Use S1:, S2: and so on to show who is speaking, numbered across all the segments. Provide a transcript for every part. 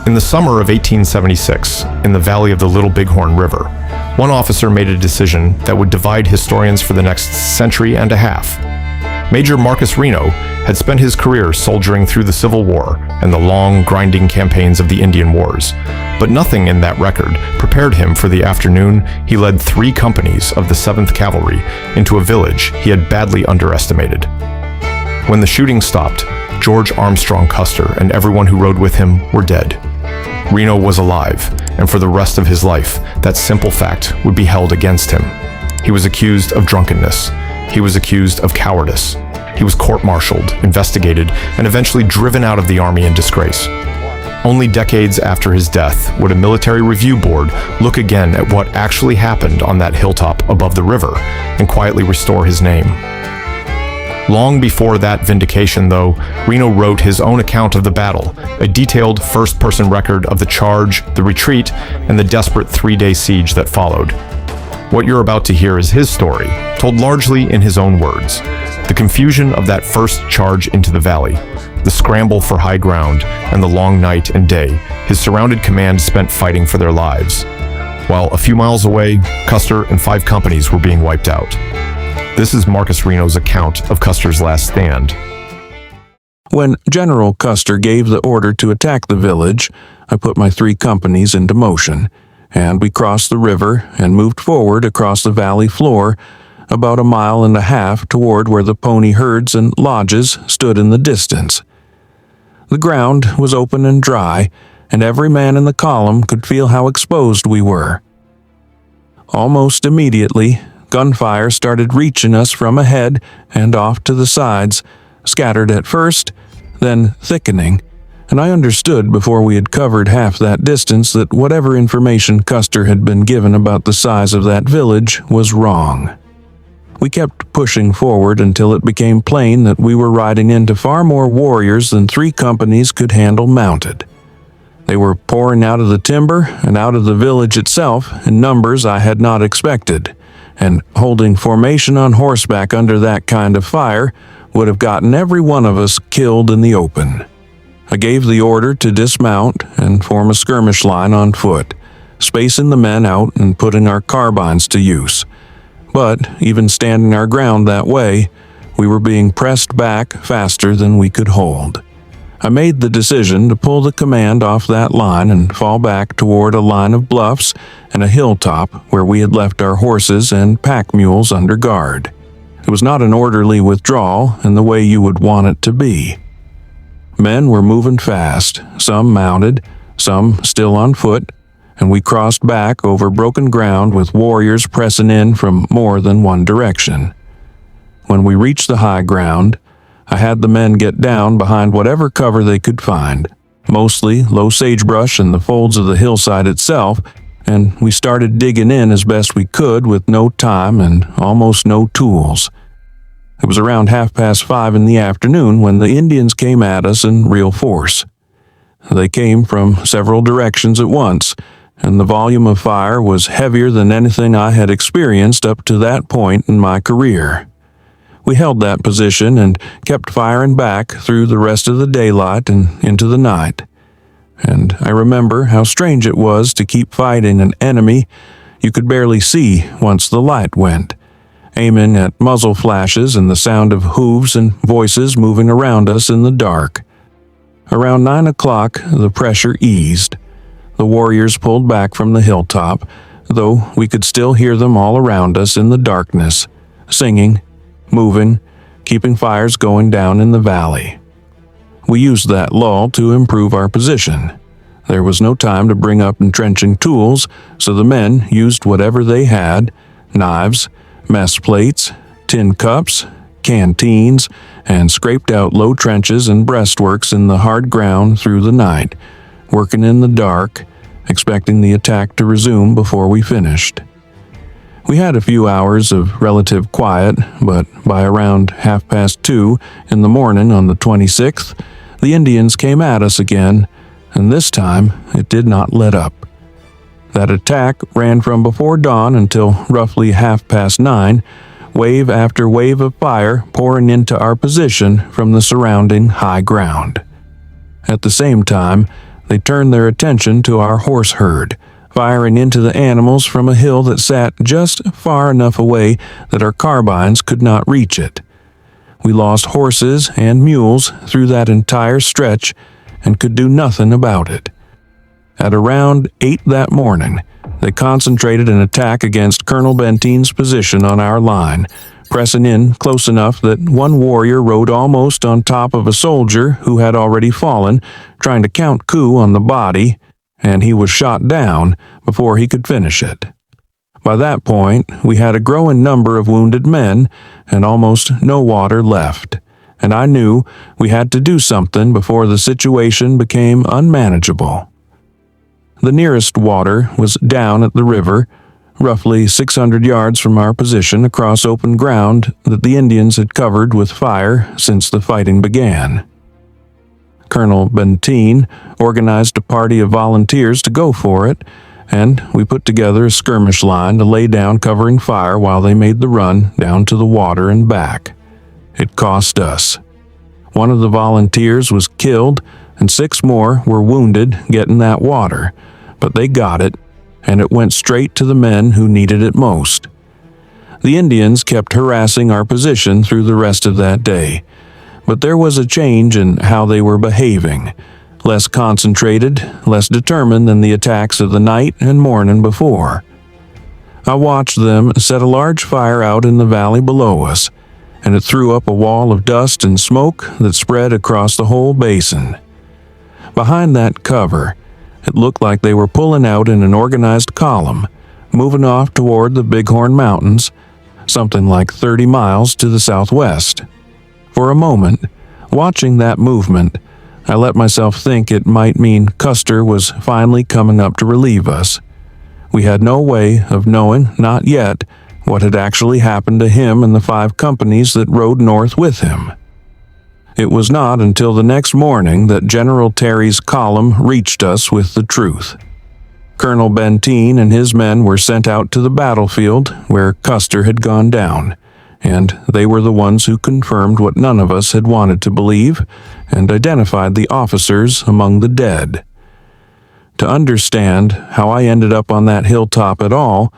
S1: In the summer of 1876, in the valley of the Little Bighorn River, one officer made a decision that would divide historians for the next century and a half. Major Marcus Reno had spent his career soldiering through the Civil War and the long, grinding campaigns of the Indian Wars, but nothing in that record prepared him for the afternoon he led 3 companies of the Seventh Cavalry into a village he had badly underestimated. When the shooting stopped, George Armstrong Custer and everyone who rode with him were dead. Reno was alive, and for the rest of his life, that simple fact would be held against him. He was accused of drunkenness. He was accused of cowardice. He was court-martialed, investigated, and eventually driven out of the Army in disgrace. Only decades after his death would a military review board look again at what actually happened on that hilltop above the river and quietly restore his name. Long before that vindication, though, Reno wrote his own account of the battle, a detailed first-person record of the charge, the retreat, and the desperate 3-day siege that followed. What you're about to hear is his story, told largely in his own words. The confusion of that first charge into the valley, the scramble for high ground, and the long night and day his surrounded command spent fighting for their lives. While a few miles away, Custer and 5 companies were being wiped out. This is Marcus Reno's account of Custer's last stand.
S2: When General Custer gave the order to attack the village, I put my 3 companies into motion, and we crossed the river and moved forward across the valley floor about 1.5 miles toward where the pony herds and lodges stood in the distance. The ground was open and dry, and every man in the column could feel how exposed we were. Almost immediately, gunfire started reaching us from ahead and off to the sides, scattered at first, then thickening, and I understood before we had covered half that distance that whatever information Custer had been given about the size of that village was wrong. We kept pushing forward until it became plain that we were riding into far more warriors than 3 companies could handle mounted. They were pouring out of the timber and out of the village itself in numbers I had not expected, and holding formation on horseback under that kind of fire would have gotten every one of us killed in the open. I gave the order to dismount and form a skirmish line on foot, spacing the men out and putting our carbines to use. But even standing our ground that way, we were being pressed back faster than we could hold. I made the decision to pull the command off that line and fall back toward a line of bluffs and a hilltop where we had left our horses and pack mules under guard. It was not an orderly withdrawal in the way you would want it to be. Men were moving fast, some mounted, some still on foot, and we crossed back over broken ground with warriors pressing in from more than one direction. When we reached the high ground, I had the men get down behind whatever cover they could find, mostly low sagebrush and the folds of the hillside itself, and we started digging in as best we could with no time and almost no tools. It was around 5:30 in the afternoon when the Indians came at us in real force. They came from several directions at once, and the volume of fire was heavier than anything I had experienced up to that point in my career. We held that position and kept firing back through the rest of the daylight and into the night. And I remember how strange it was to keep fighting an enemy you could barely see once the light went, aiming at muzzle flashes and the sound of hooves and voices moving around us in the dark. Around 9 o'clock, the pressure eased. The warriors pulled back from the hilltop, though we could still hear them all around us in the darkness, singing, moving, keeping fires going down in the valley. We used that lull to improve our position. There was no time to bring up entrenching tools, so the men used whatever they had, knives, mess plates, tin cups, canteens, and scraped out low trenches and breastworks in the hard ground through the night, working in the dark, expecting the attack to resume before we finished. We had a few hours of relative quiet, but by around 2:30 in the morning on the 26th, the Indians came at us again, and this time it did not let up. That attack ran from before dawn until roughly 9:30, wave after wave of fire pouring into our position from the surrounding high ground. At the same time, they turned their attention to our horse herd, firing into the animals from a hill that sat just far enough away that our carbines could not reach it. We lost horses and mules through that entire stretch and could do nothing about it. At around 8 that morning, they concentrated an attack against Colonel Bentine's position on our line, pressing in close enough that one warrior rode almost on top of a soldier who had already fallen, trying to count coup on the body, and he was shot down before he could finish it. By that point, we had a growing number of wounded men and almost no water left, and I knew we had to do something before the situation became unmanageable. The nearest water was down at the river, roughly 600 yards from our position across open ground that the Indians had covered with fire since the fighting began. Colonel Bentine organized a party of volunteers to go for it, and we put together a skirmish line to lay down covering fire while they made the run down to the water and back. It cost us. One of the volunteers was killed, and 6 more were wounded getting that water, but they got it, and it went straight to the men who needed it most. The Indians kept harassing our position through the rest of that day, but there was a change in how they were behaving, less concentrated, less determined than the attacks of the night and morning before. I watched them set a large fire out in the valley below us, and it threw up a wall of dust and smoke that spread across the whole basin. Behind that cover, it looked like they were pulling out in an organized column, moving off toward the Bighorn Mountains, something like 30 miles to the southwest. For a moment, watching that movement, I let myself think it might mean Custer was finally coming up to relieve us. We had no way of knowing, not yet, what had actually happened to him and the 5 companies that rode north with him. It was not until the next morning that General Terry's column reached us with the truth. Colonel Bentine and his men were sent out to the battlefield where Custer had gone down, and they were the ones who confirmed what none of us had wanted to believe and identified the officers among the dead. To understand how I ended up on that hilltop at all,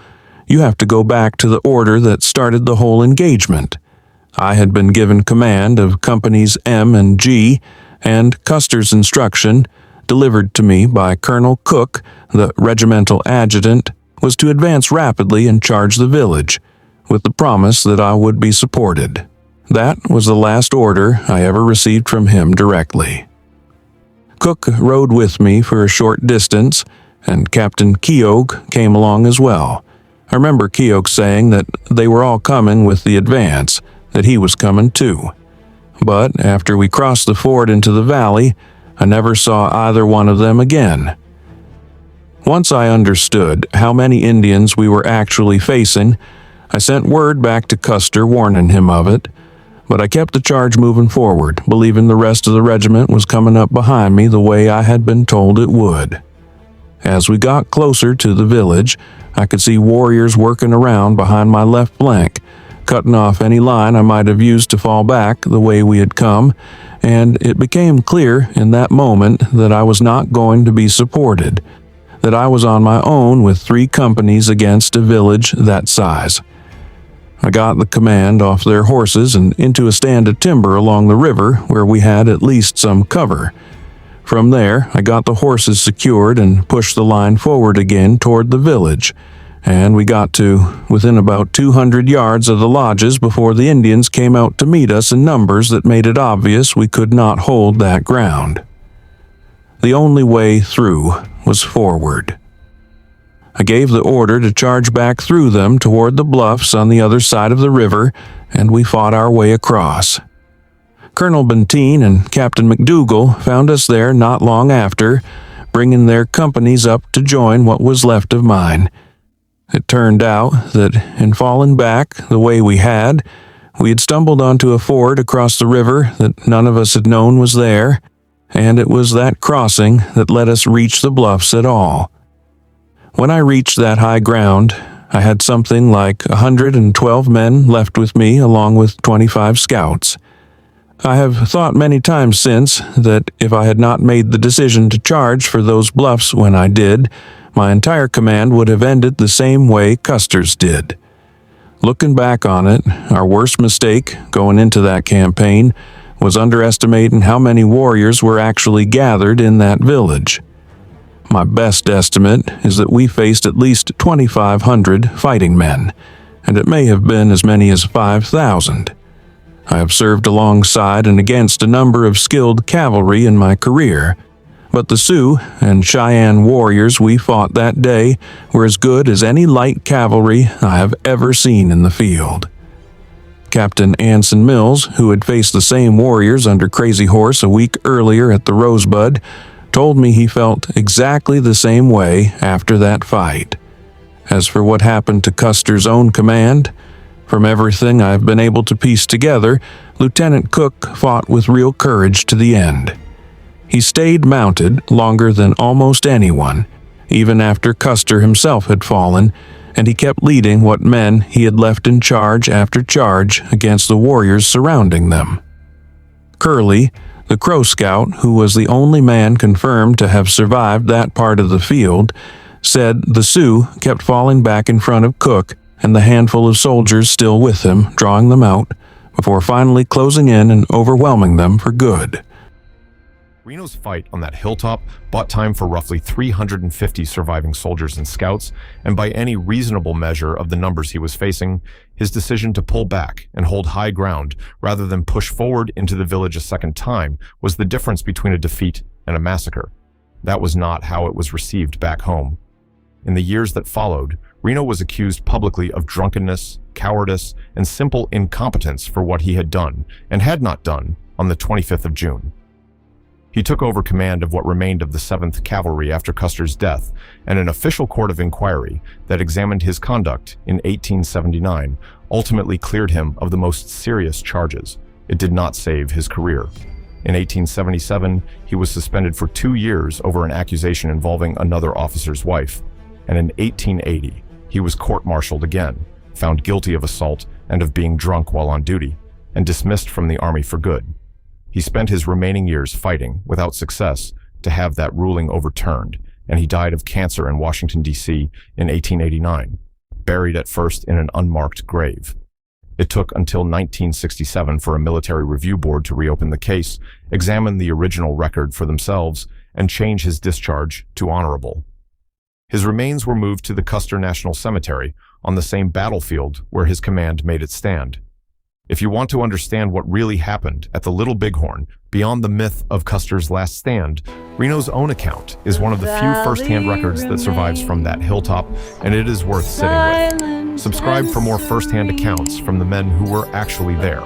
S2: you have to go back to the order that started the whole engagement. I had been given command of Companies M and G, and Custer's instruction, delivered to me by Colonel Cook, the regimental adjutant, was to advance rapidly and charge the village, with the promise that I would be supported. That was the last order I ever received from him directly. Cook rode with me for a short distance, and Captain Keogh came along as well. I remember Keogh saying that they were all coming with the advance, that he was coming too. But after we crossed the ford into the valley, I never saw either one of them again. Once I understood how many Indians we were actually facing, I sent word back to Custer warning him of it, but I kept the charge moving forward, believing the rest of the regiment was coming up behind me the way I had been told it would. As we got closer to the village, I could see warriors working around behind my left flank, cutting off any line I might have used to fall back the way we had come, and it became clear in that moment that I was not going to be supported, that I was on my own with 3 companies against a village that size. I got the command off their horses and into a stand of timber along the river where we had at least some cover. From there, I got the horses secured and pushed the line forward again toward the village, and we got to within about 200 yards of the lodges before the Indians came out to meet us in numbers that made it obvious we could not hold that ground. The only way through was forward. I gave the order to charge back through them toward the bluffs on the other side of the river, and we fought our way across. Colonel Bentine and Captain McDougal found us there not long after, bringing their companies up to join what was left of mine. It turned out that in falling back the way we had stumbled onto a ford across the river that none of us had known was there, and it was that crossing that let us reach the bluffs at all. When I reached that high ground, I had something like 112 men left with me along with 25 scouts. I have thought many times since that if I had not made the decision to charge for those bluffs when I did, my entire command would have ended the same way Custer's did. Looking back on it, our worst mistake going into that campaign was underestimating how many warriors were actually gathered in that village. My best estimate is that we faced at least 2,500 fighting men, and it may have been as many as 5,000. I have served alongside and against a number of skilled cavalry in my career, but the Sioux and Cheyenne warriors we fought that day were as good as any light cavalry I have ever seen in the field. Captain Anson Mills, who had faced the same warriors under Crazy Horse a week earlier at the Rosebud, told me he felt exactly the same way after that fight. As for what happened to Custer's own command, from everything I've been able to piece together, Lieutenant Cook fought with real courage to the end. He stayed mounted longer than almost anyone, even after Custer himself had fallen, and he kept leading what men he had left in charge after charge against the warriors surrounding them. Curley, the Crow Scout, who was the only man confirmed to have survived that part of the field, said the Sioux kept falling back in front of Cook and the handful of soldiers still with him, drawing them out, before finally closing in and overwhelming them for good.
S1: Reno's fight on that hilltop bought time for roughly 350 surviving soldiers and scouts, and by any reasonable measure of the numbers he was facing, his decision to pull back and hold high ground rather than push forward into the village a second time was the difference between a defeat and a massacre. That was not how it was received back home. In the years that followed, Reno was accused publicly of drunkenness, cowardice, and simple incompetence for what he had done and had not done on the 25th of June. He took over command of what remained of the 7th Cavalry after Custer's death, and an official court of inquiry that examined his conduct in 1879 ultimately cleared him of the most serious charges. It did not save his career. In 1877, he was suspended for 2 years over an accusation involving another officer's wife, and in 1880, he was court-martialed again, found guilty of assault and of being drunk while on duty, and dismissed from the army for good. He spent his remaining years fighting, without success, to have that ruling overturned, and he died of cancer in Washington, D.C. in 1889, buried at first in an unmarked grave. It took until 1967 for a military review board to reopen the case, examine the original record for themselves, and change his discharge to honorable. His remains were moved to the Custer National Cemetery on the same battlefield where his command made its stand. If you want to understand what really happened at the Little Bighorn, beyond the myth of Custer's last stand, Reno's own account is one of the few first-hand records that survives from that hilltop, and it is worth sitting with. Subscribe for more first-hand accounts from the men who were actually there.